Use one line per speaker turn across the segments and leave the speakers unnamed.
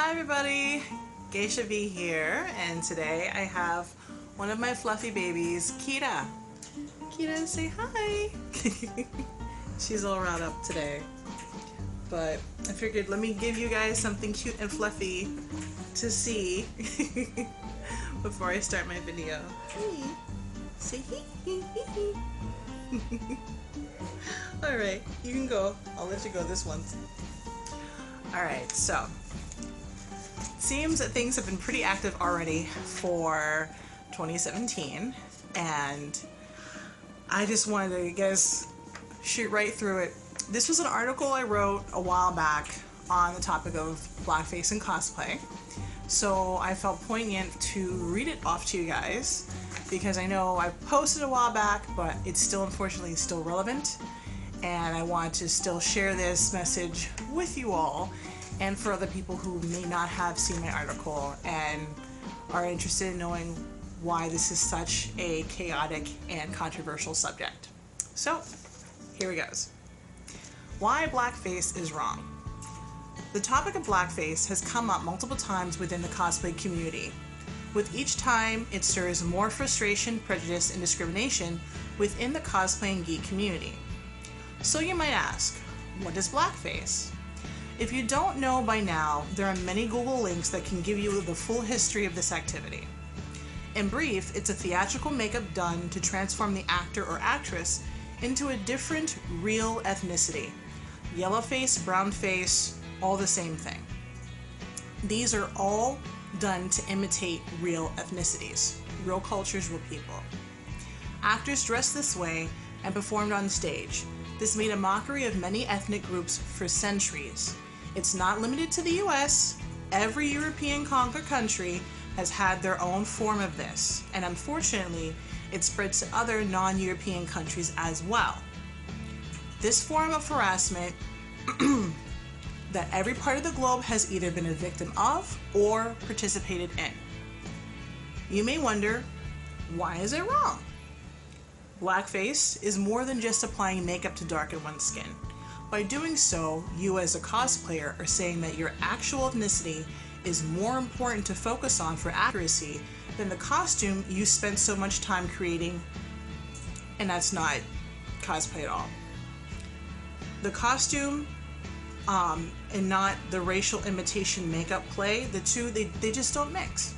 Hi everybody, GeishaVi here, and today I have one of my fluffy babies, Kita. Kita, say hi! She's all riled up today, but I figured let me give you guys something cute and fluffy to see before I start my video. Hey, say hee. Alright, you can go. I'll let you go this once. Alright, so seems that things have been pretty active already for 2017, and I just wanted to, shoot right through it. This was an article I wrote a while back on the topic of blackface and cosplay, so I felt poignant to read it off to you guys because I know I posted a while back, but it's still unfortunately still relevant, and I want to still share this message with you all and for other people who may not have seen my article and are interested in knowing why this is such a chaotic and controversial subject. So, here it goes. Why blackface is wrong. The topic of blackface has come up multiple times within the cosplay community. With each time, it stirs more frustration, prejudice, and discrimination within the cosplay and geek community. So you might ask, what is blackface? If you don't know by now, there are many Google links that can give you the full history of this activity. In brief, it's a theatrical makeup done to transform the actor or actress into a different, real ethnicity. Yellow face, brown face, all the same thing. These are all done to imitate real ethnicities, real cultures, real people. Actors dressed this way and performed on stage. This made a mockery of many ethnic groups for centuries. It's not limited to the US. Every European conquered country has had their own form of this, and unfortunately, it spread to other non-European countries as well. This form of harassment that every part of the globe has either been a victim of or participated in. You may wonder, why is it wrong? Blackface is more than just applying makeup to darken one's skin. By doing so, you as a cosplayer are saying that your actual ethnicity is more important to focus on for accuracy than the costume you spent so much time creating, and that's not cosplay at all. The costume and not the racial imitation makeup play, the two, they just don't mix.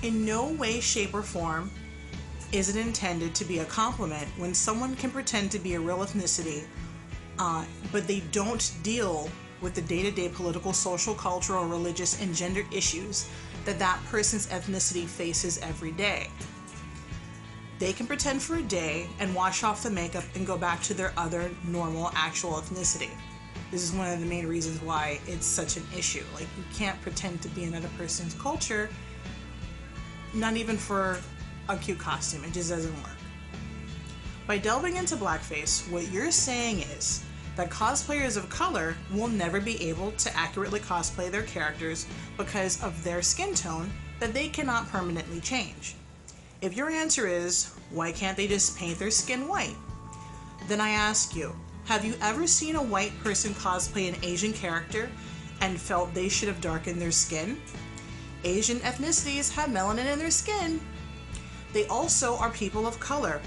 In no way, shape, or form is it intended to be a compliment when someone can pretend to be a real ethnicity, but they don't deal with the day-to-day political, social, cultural, religious, and gender issues that person's ethnicity faces every day. They can pretend for a day and wash off the makeup and go back to their other normal, actual ethnicity. This is one of the main reasons why it's such an issue. Like, you can't pretend to be another person's culture, not even for a cute costume. It just doesn't work. By delving into blackface, what you're saying is that cosplayers of color will never be able to accurately cosplay their characters because of their skin tone that they cannot permanently change. If your answer is, why can't they just paint their skin white? Then I ask you, have you ever seen a white person cosplay an Asian character and felt they should have darkened their skin? Asian ethnicities have melanin in their skin. They also are people of color.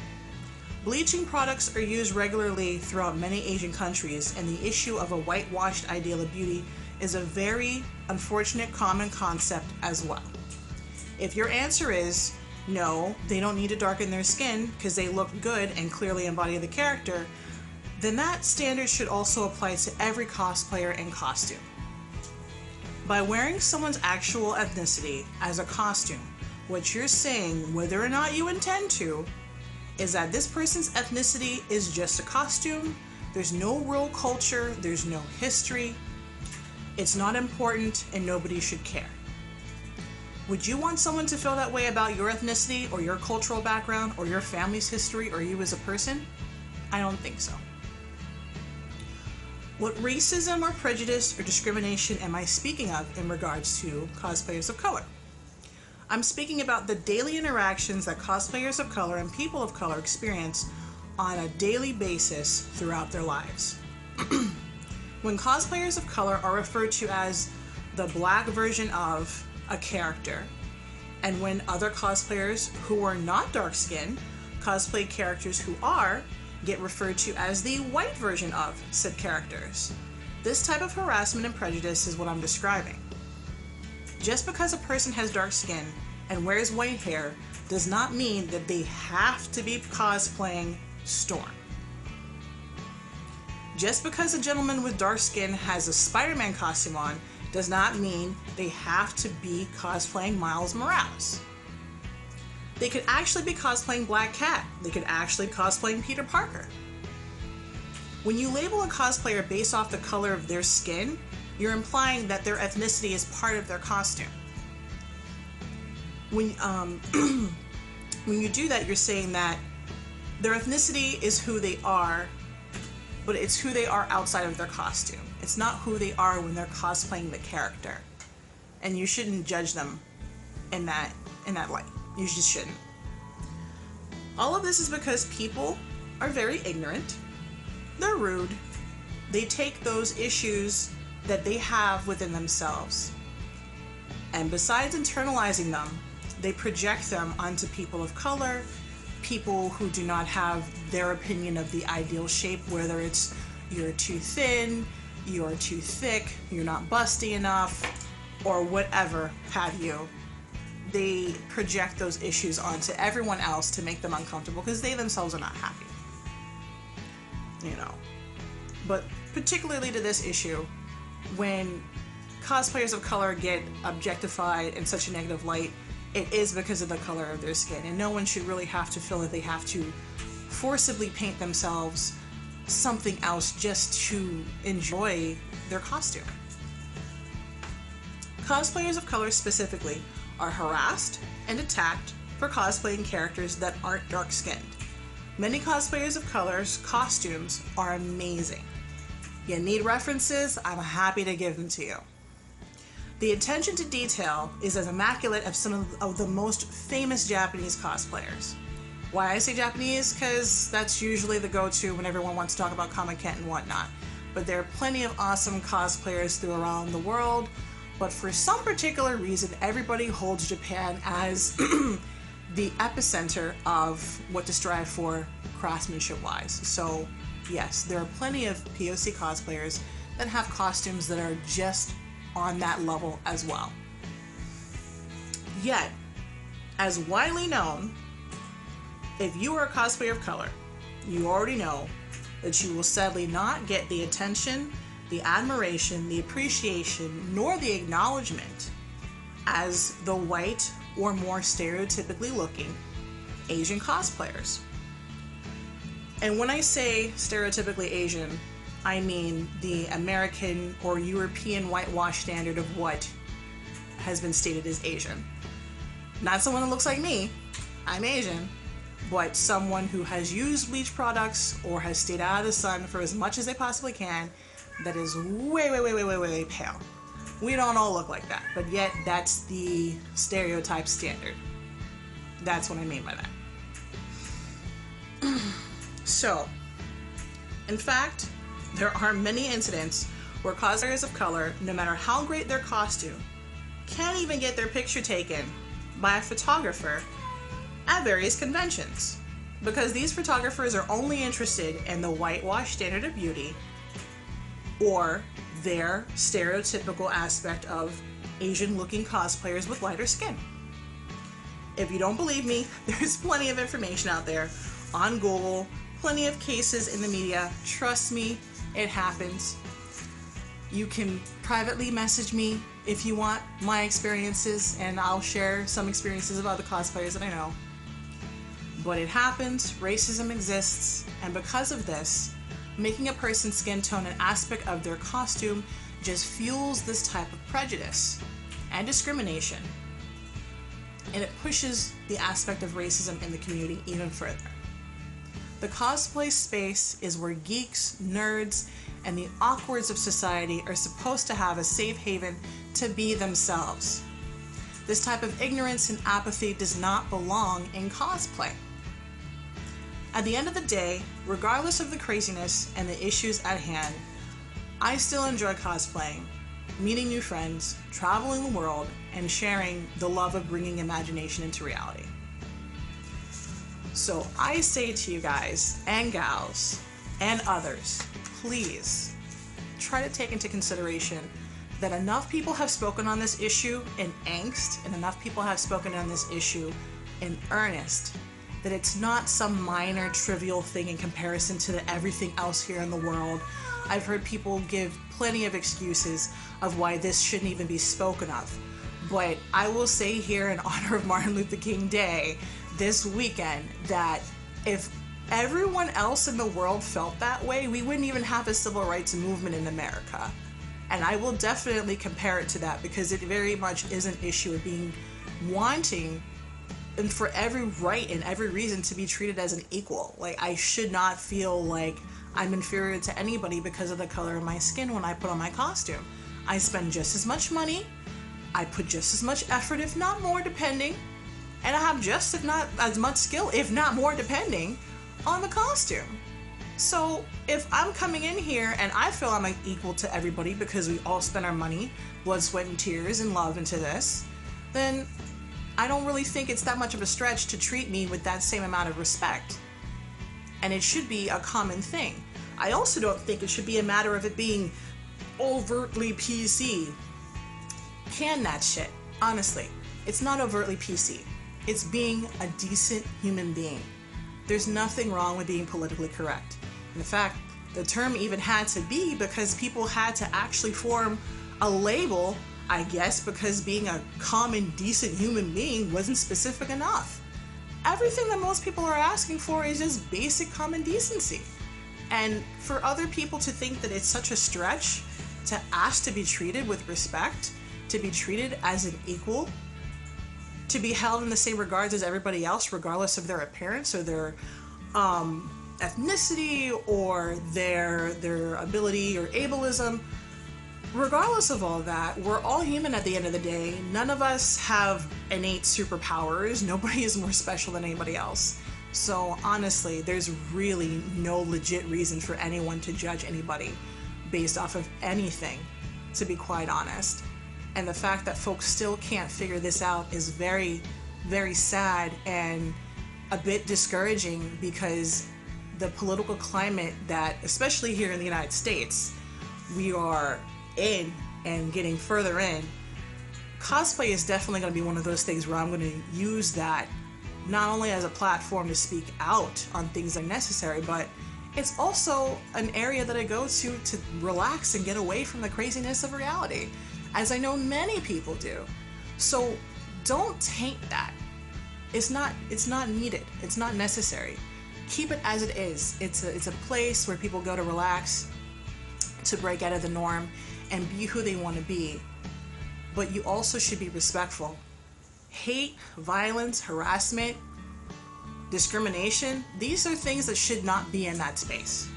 Bleaching products are used regularly throughout many Asian countries, and the issue of a whitewashed ideal of beauty is a very unfortunate common concept as well. If your answer is, no, they don't need to darken their skin because they look good and clearly embody the character, then that standard should also apply to every cosplayer and costume. By wearing someone's actual ethnicity as a costume, what you're saying, whether or not you intend to, is that this person's ethnicity is just a costume. There's no real culture, there's no history, it's not important, and nobody should care. Would you want someone to feel that way about your ethnicity or your cultural background or your family's history or you as a person? I don't think so. What racism or prejudice or discrimination am I speaking of in regards to cosplayers of color? I'm speaking about the daily interactions that cosplayers of color and people of color experience on a daily basis throughout their lives. When cosplayers of color are referred to as the black version of a character, and when other cosplayers who are not dark-skinned cosplay characters who are, get referred to as the white version of said characters. This type of harassment and prejudice is what I'm describing. Just because a person has dark skin and wears white hair does not mean that they have to be cosplaying Storm. Just because a gentleman with dark skin has a Spider-Man costume on does not mean they have to be cosplaying Miles Morales. They could actually be cosplaying Black Cat. They could actually be cosplaying Peter Parker. When you label a cosplayer based off the color of their skin, you're implying that their ethnicity is part of their costume. When, when you do that, you're saying that their ethnicity is who they are, but it's who they are outside of their costume. It's not who they are when they're cosplaying the character. And you shouldn't judge them in that light. You just shouldn't. All of this is because people are very ignorant. They're rude. They take those issues that they have within themselves, and besides internalizing them, they project them onto people of color, people who do not have their opinion of the ideal shape, whether it's you're too thin, you're too thick, you're not busty enough, or whatever have you. They project those issues onto everyone else to make them uncomfortable because they themselves are not happy. You know. But particularly to this issue, when cosplayers of color get objectified in such a negative light, it is because of the color of their skin, and no one should really have to feel that they have to forcibly paint themselves something else just to enjoy their costume. Cosplayers of color specifically are harassed and attacked for cosplaying characters that aren't dark-skinned. Many cosplayers of color's costumes are amazing. You need references? I'm happy to give them to you. The attention to detail is as immaculate as some of the most famous Japanese cosplayers. Why I say Japanese? Because that's usually the go-to when everyone wants to talk about Comic-Con and whatnot. But there are plenty of awesome cosplayers through around the world, but for some particular reason, everybody holds Japan as the epicenter of what to strive for craftsmanship-wise. So yes, there are plenty of POC cosplayers that have costumes that are just on that level as well. Yet, as widely known, if you are a cosplayer of color, you already know that you will sadly not get the attention, the admiration, the appreciation, nor the acknowledgement as the white or more stereotypically looking Asian cosplayers. And when I say stereotypically Asian, I mean the American or European whitewash standard of what has been stated as Asian. Not someone that looks like me, I'm Asian, but someone who has used bleach products or has stayed out of the sun for as much as they possibly can, that is way pale. We don't all look like that, but yet that's the stereotype standard. That's what I mean by that. So, in fact, there are many incidents where cosplayers of color, no matter how great their costume, can't even get their picture taken by a photographer at various conventions, because these photographers are only interested in the whitewash standard of beauty or their stereotypical aspect of Asian-looking cosplayers with lighter skin. If you don't believe me, there's plenty of information out there on Google, plenty of cases in the media. Trust me, it happens. You can privately message me if you want my experiences, and I'll share some experiences of other cosplayers that I know. But it happens, racism exists, and because of this, making a person's skin tone an aspect of their costume just fuels this type of prejudice and discrimination. And it pushes the aspect of racism in the community even further. The cosplay space is where geeks, nerds, and the awkwards of society are supposed to have a safe haven to be themselves. This type of ignorance and apathy does not belong in cosplay. At the end of the day, regardless of the craziness and the issues at hand, I still enjoy cosplaying, meeting new friends, traveling the world, and sharing the love of bringing imagination into reality. So I say to you guys and gals and others, please try to take into consideration that enough people have spoken on this issue in angst, and enough people have spoken on this issue in earnest, that it's not some minor trivial thing in comparison to everything else here in the world. I've heard people give plenty of excuses of why this shouldn't even be spoken of. But I will say here in honor of Martin Luther King Day this weekend that if everyone else in the world felt that way, we wouldn't even have a civil rights movement in America. And I will definitely compare it to that, because it very much is an issue of being wanting and for every right and every reason to be treated as an equal. Like, I should not feel like I'm inferior to anybody because of the color of my skin when I put on my costume. I spend just as much money, I put just as much effort, if not more, depending, and I have just if not as much skill, if not more, depending on the costume. So if I'm coming in here and I feel I'm equal to everybody because we all spend our money, blood, sweat, and tears and love into this, then I don't really think it's that much of a stretch to treat me with that same amount of respect. And it should be a common thing. I also don't think it should be a matter of it being overtly PC. Can that shit. Honestly, it's not overtly PC. It's being a decent human being. There's nothing wrong with being politically correct. In fact, the term even had to be because people had to actually form a label, I guess, because being a common, decent human being wasn't specific enough. Everything that most people are asking for is just basic common decency. And for other people to think that it's such a stretch to ask to be treated with respect, to be treated as an equal, to be held in the same regards as everybody else, regardless of their appearance or their ethnicity or their ability or ableism. Regardless of all that, we're all human at the end of the day. None of us have innate superpowers. Nobody is more special than anybody else. So honestly, there's really no legit reason for anyone to judge anybody based off of anything, to be quite honest. And the fact that folks still can't figure this out is very, very sad and a bit discouraging, because the political climate that, especially here in the United States, we are in and getting further in, cosplay is definitely going to be one of those things where I'm going to use that not only as a platform to speak out on things that are necessary, but it's also an area that I go to relax and get away from the craziness of reality, as I know many people do. So don't taint that. It's not needed. It's not necessary. Keep it as it is. It's a place where people go to relax, to break out of the norm and be who they want to be. But you also should be respectful. Hate, violence, harassment, discrimination, these are things that should not be in that space.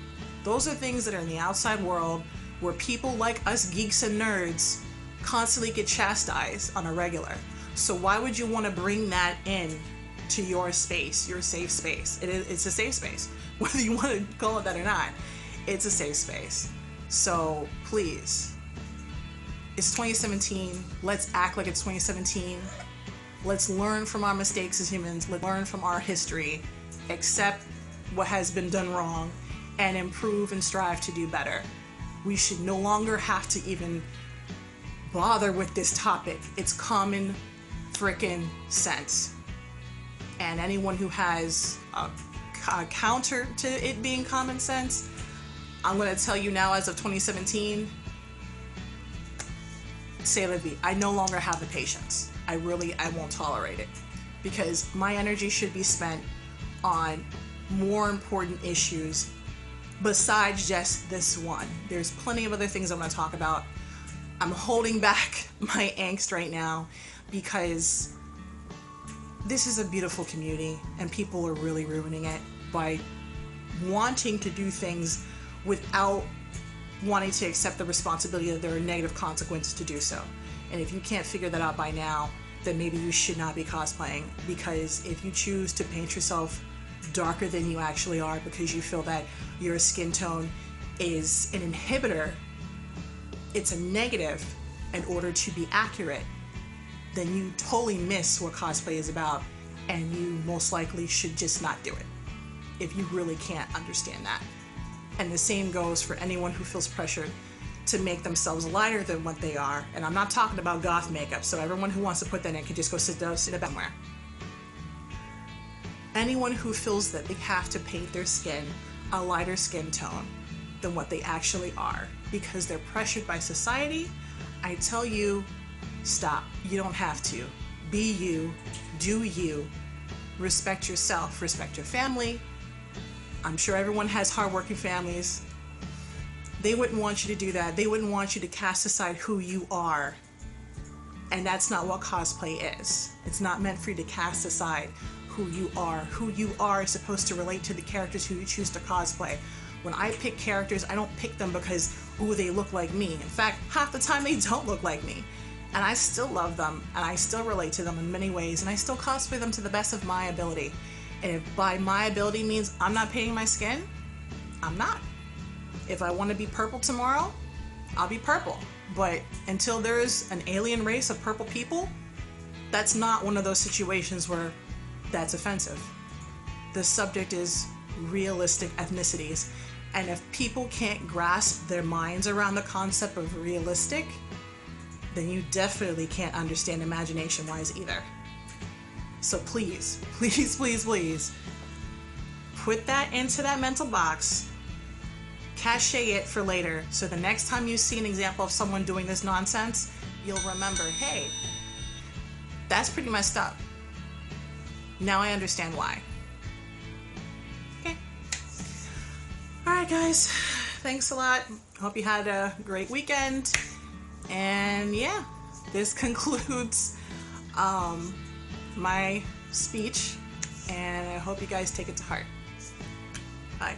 Those are things that are in the outside world where people like us geeks and nerds constantly get chastised on a regular. So why would you want to bring that in to your space, your safe space? It's a safe space. Whether you want to call it that or not, it's a safe space. So please, it's 2017. Let's act like it's 2017. Let's learn from our mistakes as humans. Let's learn from our history, accept what has been done wrong, and improve and strive to do better. We should no longer have to even bother with this topic. It's common frickin' sense. And anyone who has a counter to it being common sense, I'm going to tell you now, as of 2017, c'est la vie. I no longer have the patience. I won't tolerate it, because my energy should be spent on more important issues besides just this one. There's plenty of other things I'm going to talk about. I'm holding back my angst right now because this is a beautiful community and people are really ruining it by wanting to do things without wanting to accept the responsibility that there are negative consequences to do so. And if you can't figure that out by now, then maybe you should not be cosplaying, because if you choose to paint yourself darker than you actually are because you feel that your skin tone is an inhibitor it's a negative in order to be accurate, then you totally miss what cosplay is about, and you most likely should just not do it if you really can't understand that. And the same goes for anyone who feels pressured to make themselves lighter than what they are. And I'm not talking about goth makeup, so everyone who wants to put that in can just go sit down somewhere. Anyone who feels that they have to paint their skin a lighter skin tone than what they actually are because they're pressured by society, I tell you, stop. You don't have to. Be you, do you, respect yourself, respect your family. I'm sure everyone has hardworking families. They wouldn't want you to do that. They wouldn't want you to cast aside who you are. And that's not what cosplay is. It's not meant for you to cast aside who you are. Who you are is supposed to relate to the characters who you choose to cosplay. When I pick characters, I don't pick them because, ooh, they look like me. In fact, half the time they don't look like me. And I still love them, and I still relate to them in many ways, and I still cosplay them to the best of my ability. And if by my ability means I'm not painting my skin, I'm not. If I want to be purple tomorrow, I'll be purple. But until there's an alien race of purple people, that's not one of those situations where that's offensive. The subject is realistic ethnicities. And if people can't grasp their minds around the concept of realistic, then you definitely can't understand imagination-wise either. So please, please, please, please, put that into that mental box, cache it for later, so the next time you see an example of someone doing this nonsense, you'll remember, hey, that's pretty messed up. Now I understand why. Okay. Alright guys, thanks a lot. Hope you had a great weekend. And yeah, this concludes my speech, and I hope you guys take it to heart. Bye.